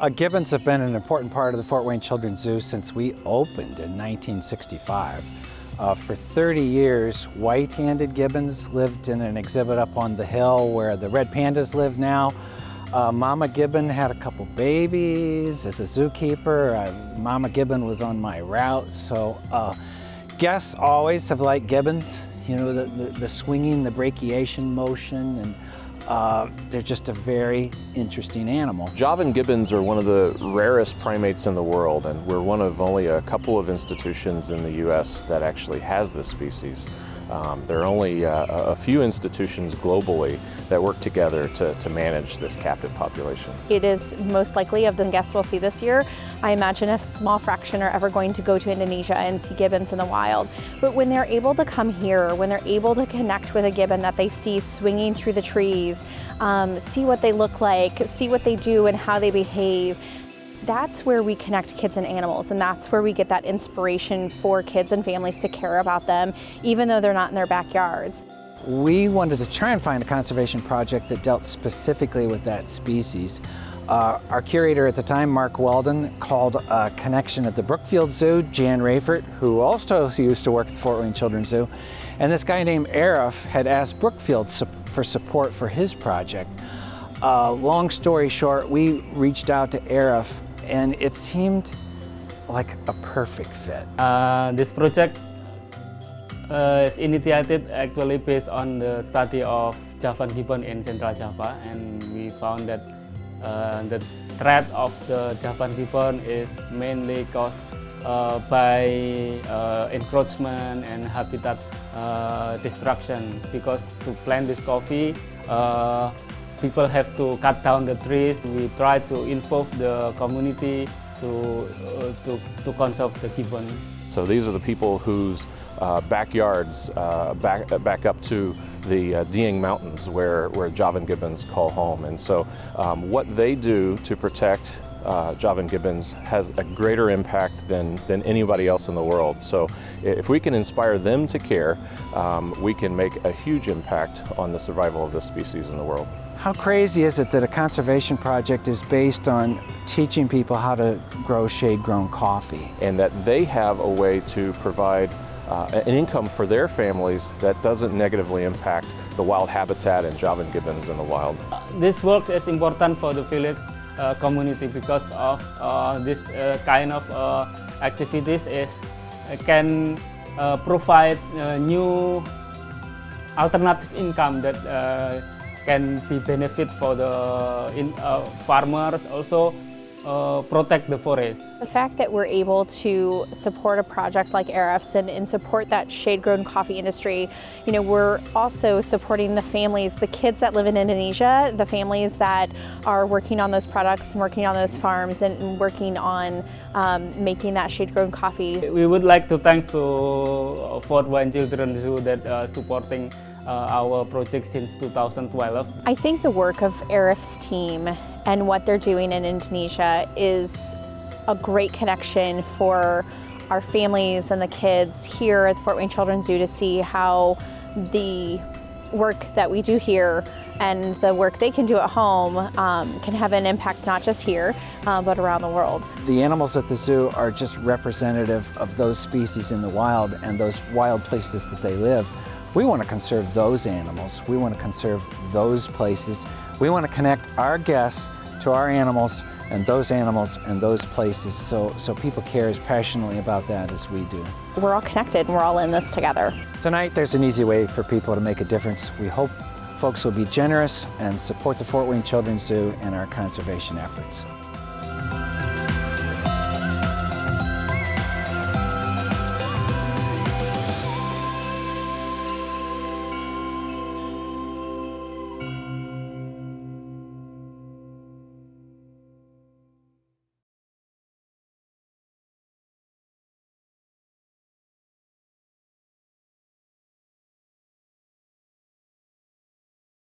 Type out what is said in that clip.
Gibbons have been an important part of the Fort Wayne Children's Zoo since we opened in 1965. For 30 years, white-handed gibbons lived in an exhibit up on the hill where the red pandas live now. Mama Gibbon had a couple babies as a zookeeper. Mama Gibbon was on my route, so guests always have liked gibbons. You know, the swinging, the brachiation motion, and they're just a very interesting animal. Javan gibbons are one of the rarest primates in the world, and we're one of only a couple of institutions in the U.S. that actually has this species. There are only a few institutions globally that work together to manage this captive population. It is most likely, of the guests we'll see this year, I imagine a small fraction are ever going to go to Indonesia and see gibbons in the wild. But when they're able to come here, when they're able to connect with a gibbon that they see swinging through the trees, see what they look like, see what they do and how they behave, that's where we connect kids and animals, and that's where we get that inspiration for kids and families to care about them, even though they're not in their backyards. We wanted to try and find a conservation project that dealt specifically with that species. Our curator at the time, Mark Weldon, called a connection at the Brookfield Zoo, Jan Rayford, who also used to work at the Fort Wayne Children's Zoo, and this guy named Arif had asked Brookfield for support for his project. Long story short, we reached out to Arif, and it seemed like a perfect fit. This project is initiated actually based on the study of Javan gibbon in Central Java, and we found that the threat of the Javan gibbon is mainly caused by encroachment and habitat destruction, because to plant this coffee, people have to cut down the trees. We try to involve the community to conserve the gibbon. So these are the people whose backyards back up to the Dieng Mountains where Javan gibbons call home. And so what they do to protect Javan gibbons has a greater impact than anybody else in the world. So if we can inspire them to care, we can make a huge impact on the survival of this species in the world. How crazy is it that a conservation project is based on teaching people how to grow shade-grown coffee? And that they have a way to provide an income for their families that doesn't negatively impact the wild habitat and Javan gibbons in the wild. This work is important for the village community because of this kind of activities can provide new alternative income that can be benefit for the farmers, also protect the forest. The fact that we're able to support a project like Arif's and support that shade-grown coffee industry, you know, we're also supporting the families, the kids that live in Indonesia, the families that are working on those products and working on those farms and working on making that shade-grown coffee. We would like to thank to Fort Wayne Children's Zoo that supporting our project since 2012. I think the work of Arif's team and what they're doing in Indonesia is a great connection for our families and the kids here at the Fort Wayne Children's Zoo to see how the work that we do here and the work they can do at home can have an impact not just here, but around the world. The animals at the zoo are just representative of those species in the wild and those wild places that they live. We want to conserve those animals. We want to conserve those places. We want to connect our guests to our animals and those places so people care as passionately about that as we do. We're all connected and we're all in this together. Tonight there's an easy way for people to make a difference. We hope folks will be generous and support the Fort Wayne Children's Zoo and our conservation efforts.